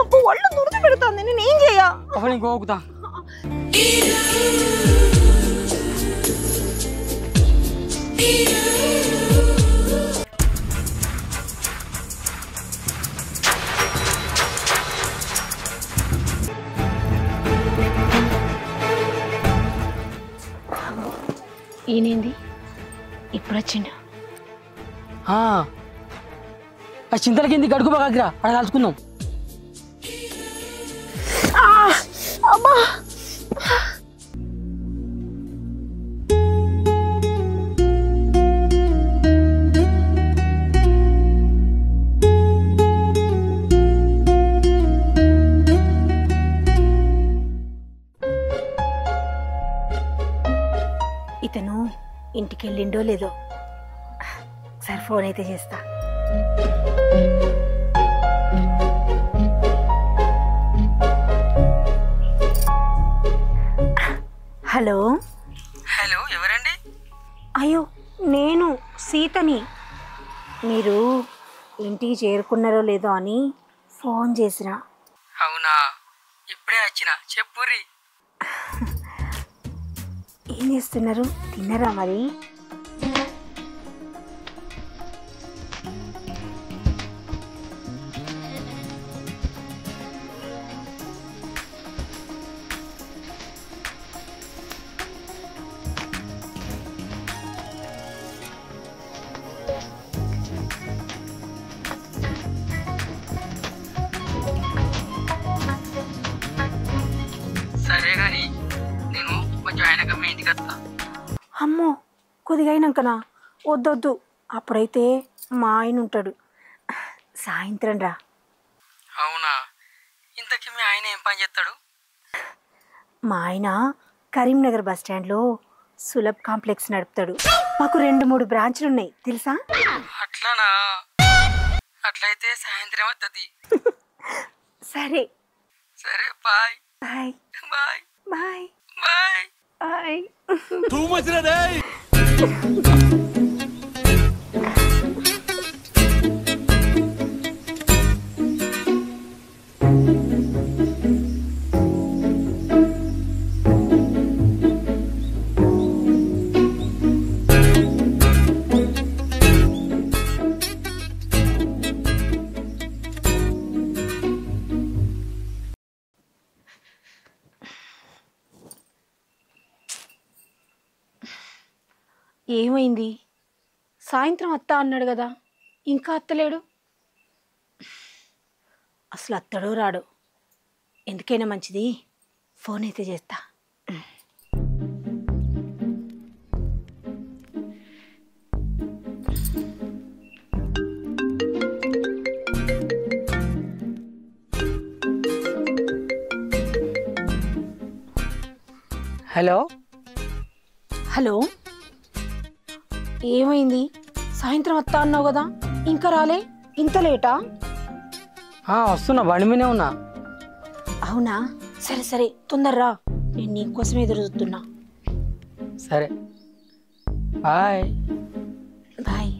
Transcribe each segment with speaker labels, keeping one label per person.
Speaker 1: అబ్బో ఒళ్ళు దురద పెడుతుంది, నేను ఏం చేయ?
Speaker 2: అవని గోకుతా.
Speaker 1: ఈయనేంది ఇప్పుడు వచ్చిండు?
Speaker 2: ఆ చింతల కింది గడుగు బాగా అక్కడ కలుసుకుందాం.
Speaker 1: అమ్మా ఇతను ఇంటికి వెళ్ళిండో లేదో, సరే ఫోన్ అయితే చేస్తా. హలో
Speaker 2: హలో, ఎవరండి?
Speaker 1: అయ్యో నేను సీతని. మీరు ఇంటికి చేరుకున్నారో లేదో అని ఫోన్ చేసిన.
Speaker 2: అవునా, ఇప్పుడే వచ్చిన, చెప్పుర్రి.
Speaker 1: ఏం చేస్తున్నారు? తిన్నారా మరి?
Speaker 2: సరే గాని నేను కొంచెం ఆయనక మీ ఇంటికి వస్తా.
Speaker 1: అమ్మో కొద్దిగా అయినాకనా? వద్దొద్దు, అప్పుడైతే మా ఆయన ఉంటాడు. సాయంత్రం రా.
Speaker 2: అవునా, ఇంతకీ మీ ఆయన ఏం పని చేస్తాడు?
Speaker 1: మా ఆయన కరీంనగర్ బస్ స్టాండ్లో సులభ్ కాంప్లెక్స్ నడుపుతాడు. మాకు 2-3 బ్రాంచ్లు ఉన్నాయి తెలుసా?
Speaker 2: అట్లానా, అట్లయితే సాయంత్రం వస్తుంది.
Speaker 1: సరే
Speaker 2: సరే, bye
Speaker 1: bye
Speaker 2: bye
Speaker 1: bye
Speaker 2: bye
Speaker 1: bye. ఏమైంది? సాయంత్రం అత్త అన్నాడు కదా, ఇంకా అత్తలేడు. అసలు అత్తడో రాడో. ఎందుకైనా మంచిది ఫోన్ అయితే చేస్తా.
Speaker 2: హలో
Speaker 1: హలో, ఏమైంది? సాయంత్రం వస్తా అన్నావు కదా, ఇంకా రాలే? ఇంత లేటా?
Speaker 2: వస్తున్నా, బండి మీనే ఉన్నా.
Speaker 1: అవునా, సరే సరే తొందరరా, నేను నీకోసం ఎదురు చూస్తున్నా.
Speaker 2: సరే, బాయ్
Speaker 1: బాయ్.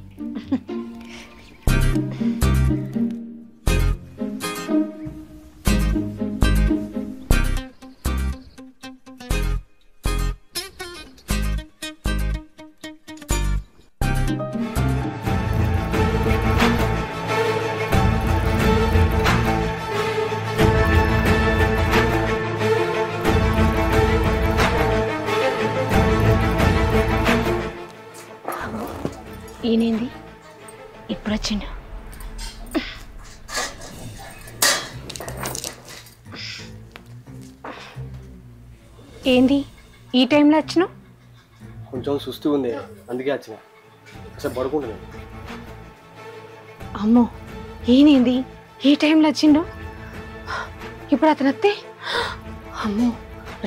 Speaker 1: ఈయనేంది ఇప్పుడు వచ్చిండు? ఏంది ఈ టైంలో వచ్చినావు?
Speaker 3: కొంచెం సుస్తు ఉంది, అందుకే వచ్చిన. అసలు పడుకుంటున్నాను.
Speaker 1: అమ్మో, ఈయనేంది ఈ టైంలో వచ్చిండు? ఇప్పుడు అతను వస్తే అమ్మో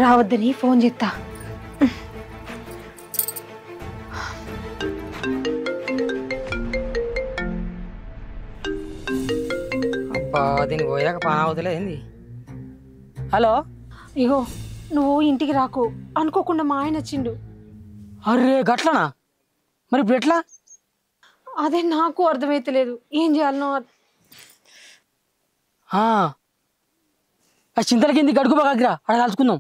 Speaker 1: రావద్దని ఫోన్ చేస్తా.
Speaker 2: దీనికి పోయాక పని అవుతలేంది. హలో,
Speaker 1: ఇగో నువ్వు ఇంటికి రాకు, అనుకోకుండా మా ఆయన వచ్చిండు.
Speaker 2: అరే గట్లనా? మరి ఇప్పుడు ఎట్లా?
Speaker 1: అదే నాకు అర్థమైతలేదు, ఏం చేయాలనో.
Speaker 4: ఆ చింతల కింద గడుగు బాగా అక్కడ కలుసుకుందాం.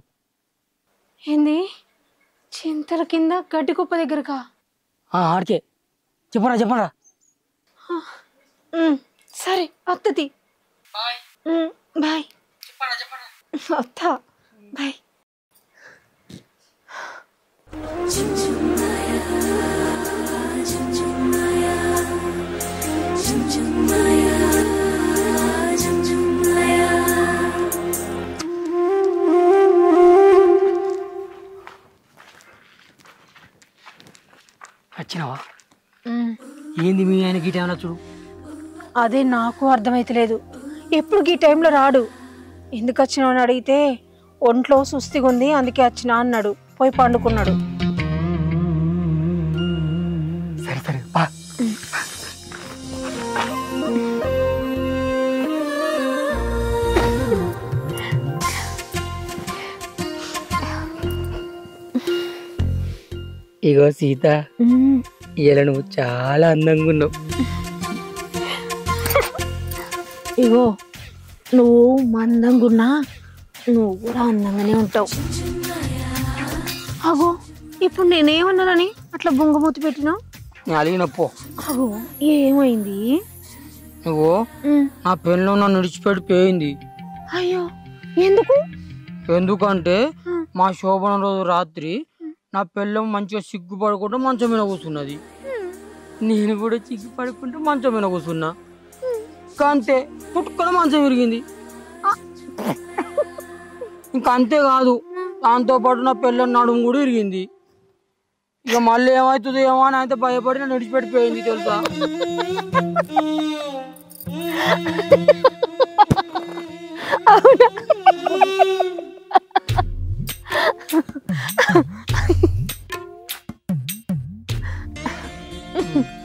Speaker 1: ఏంది చింతల కింద గడ్డి కుప్ప దగ్గరకా?
Speaker 4: ఆడికే చెప్పరా.
Speaker 1: సరే అత్తది. బాయ్. అత్తా బాయ్.
Speaker 4: వచ్చినావా? ఏంది మీ ఆయనకి ఈ టైంలో చూడు?
Speaker 1: అదే నాకు అర్థమైతలేదు. ఎప్పుడు ఈ టైంలో రాడు. ఎందుకు వచ్చినావు అని అడిగితే ఒంట్లో సుస్తిగా ఉంది అందుకే వచ్చినా అన్నాడు. పోయి పండుకున్నాడు.
Speaker 4: సరే బా. ఇగో సీత, ఇలా నువ్వు చాలా అందంగా ఉన్నావు.
Speaker 1: ఇగో నువ్వు మందంగున్నా నువ్వు కూడా అందంగానే ఉంటావు. అగో ఇప్పుడు నేనేమన్నానని అట్లా బొంగమూతి పెట్టినావు?
Speaker 4: నేను అలిగిన పో.
Speaker 1: అగో ఏమైంది?
Speaker 4: నువ్వు నా పెళ్ళలో నన్ను విడిచిపెట్టిపోయింది.
Speaker 1: అయ్యో ఎందుకు?
Speaker 4: ఎందుకంటే మా శోభనం రోజు రాత్రి నా పెళ్ళం మంచిగా సిగ్గుపడకుండా మంచం మీద కూర్చున్నది. నేను కూడా సిగ్గుపడుకుంటూ మంచం మీద కూర్చున్నా. అంతే పుట్టుకొని మంచం విరిగింది. ఇంకా అంతేకాదు, దాంతోపాటు నా పెళ్ళం నడుము కూడా విరిగింది. ఇక మళ్ళీ ఏమవుతుంది ఏమో అని అయితే భయపడి నన్ను విడిచిపెట్టిపోయింది తెలుసా.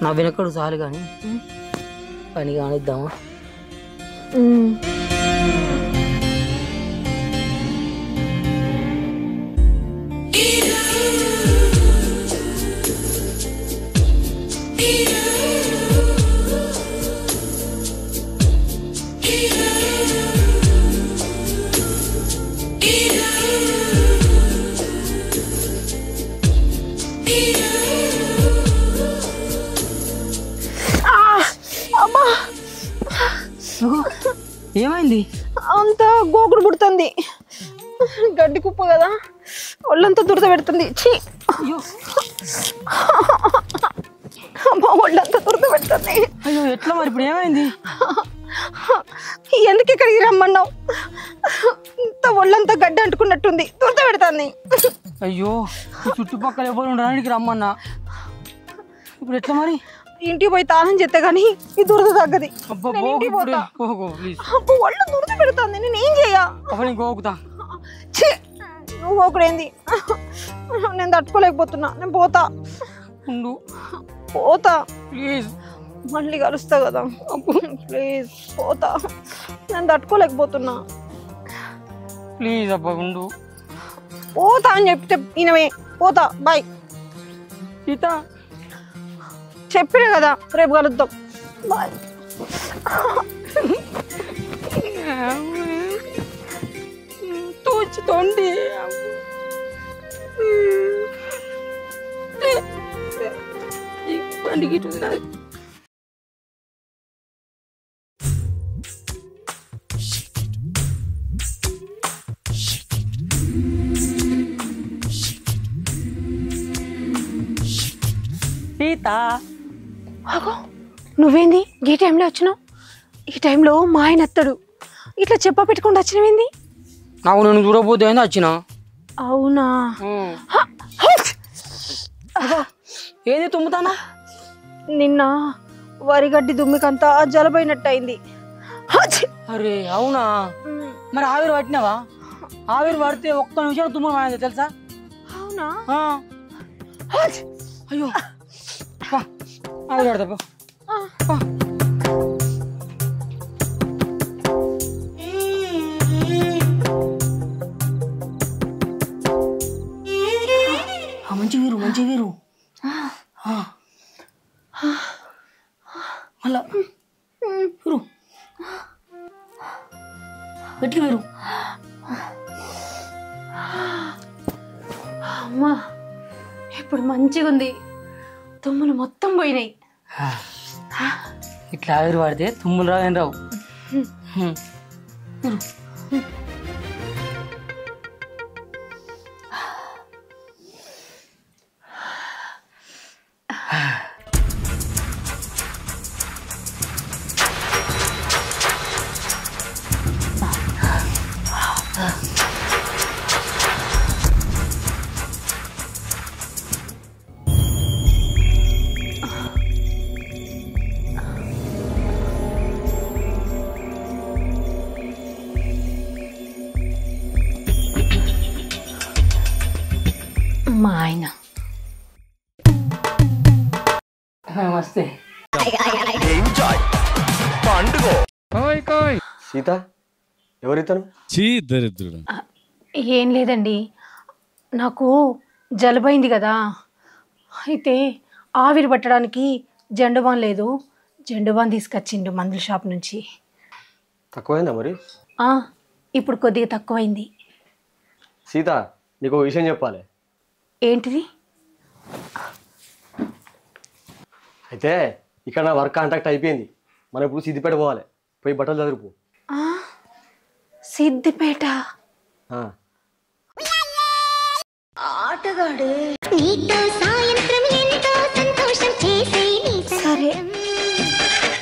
Speaker 4: నా వెనకడు చాలు కానీ పని కానిద్దామా? ఏమైంది?
Speaker 1: అంతా గోకుడు పుడుతుంది. గడ్డి కుప్ప కదా, ఒళ్ళంతా దురద పెడుతుంది. ఒళ్ళంతా దురద పెడుతుంది.
Speaker 4: అయ్యో ఎట్లా మరి ఇప్పుడు ఏమైంది?
Speaker 1: ఎందుకు ఇక్కడికి రమ్మన్నావు? ఇంత ఒళ్ళంతా గడ్డి అంటుకున్నట్టుంది, దురద పెడుతుంది.
Speaker 4: అయ్యో చుట్టుపక్కల ఎవరు ఉండడానికి రమ్మన్నా. ఇప్పుడు ఎట్లా మరి?
Speaker 1: ఇంటికి పోయి తానం చేస్తే గానీ ఈ దురద తగ్గది. ఒళ్ళు దురద పెడుతుంది, నేనేం చెయ్యా?
Speaker 4: గోకుతా.
Speaker 1: నువ్వు గోకుడేంది? నేను తట్టుకోలేకపోతున్నా, నేను పోతా. పోతా
Speaker 4: ప్లీజ్,
Speaker 1: మళ్ళీ కలుస్తా కదా. ప్లీజ్ పోతా, నేను తట్టుకోలేకపోతున్నా.
Speaker 4: ప్లీజ్ అబ్బా ఉండు.
Speaker 1: పోతా అని చెప్తే ఈయనవే. పోతా, బాయ్.
Speaker 4: సీత
Speaker 1: చెప్పినా కదా రేపు కలుద్దాం. బాయ్.
Speaker 4: తోచుతోండి బండికి సీత.
Speaker 1: నువ్వేంది ఈ టైంలో వచ్చినావు? ఈ టైంలో మా ఆయన అత్తడు. ఇట్లా చెప్ప పెట్టుకుంటూ వచ్చినవేంది?
Speaker 4: నాకు నేను చూడకపోతే ఏంది వచ్చిన?
Speaker 1: అవునా?
Speaker 4: ఏది తుమ్ముతానా?
Speaker 1: నిన్న వరిగడ్డి దుమ్మికంతా జలబైనట్టు అయింది.
Speaker 4: అరే అవునా? మరి ఆవిరి పట్టినావా? ఆవిరి పడితే ఒక్క నిమిషం తుమ్మ మాయది తెలుసా?
Speaker 1: అవునా?
Speaker 4: అయ్యో ఆవిరి పడతా. మంచి వీరు మళ్ళా
Speaker 1: గట్టి వేరు. అమ్మా ఇప్పుడు మంచిగా ఉంది. తుమ్ములు మొత్తం పోయినాయి.
Speaker 4: ఇట్లా ఆవిరి వాడితే తుమ్ములు రావేం రావు.
Speaker 1: మా ఆయన
Speaker 4: నమస్తే.
Speaker 3: సీత ఎవరితను?
Speaker 5: దరిద్రుడు.
Speaker 1: ఏం లేదండి, నాకు జలుబైంది కదా, అయితే ఆవిరి పట్టడానికి జండుబాన్ లేదు, జండుబాన్ తీసుకొచ్చిండు మందుల షాప్ నుంచి.
Speaker 3: తక్కువైందా మరి?
Speaker 1: ఇప్పుడు కొద్దిగా తక్కువైంది.
Speaker 3: సీత నీకు ఒక విషయం చెప్పాలి.
Speaker 1: ఏంటిది?
Speaker 3: అయితే ఇక్కడ నా వర్క్ కాంట్రాక్ట్ అయిపోయింది. మనం ఇప్పుడు సిద్దిపేట పోవాలి. పోయి బట్టలు చదువుపు.
Speaker 1: సిద్దిపేట?
Speaker 6: ఆటగాడే నీతో సాయంత్రం ఎంతో సంతోషం చేసే సరే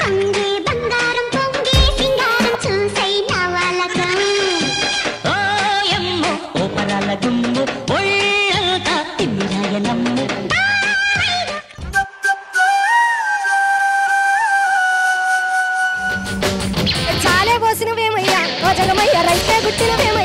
Speaker 6: అంగే బంగారం పొంగే సింగారం చూసై నవలకం ఓయమ్మో ఓపరాల గుమ్ము ఒళ్ళంతా తిమ్మిరాయనమ్ము. చాలే పోసినవేమయ్యా ఓ జగమయ్య రైతే గుట్టినవేమయ్యా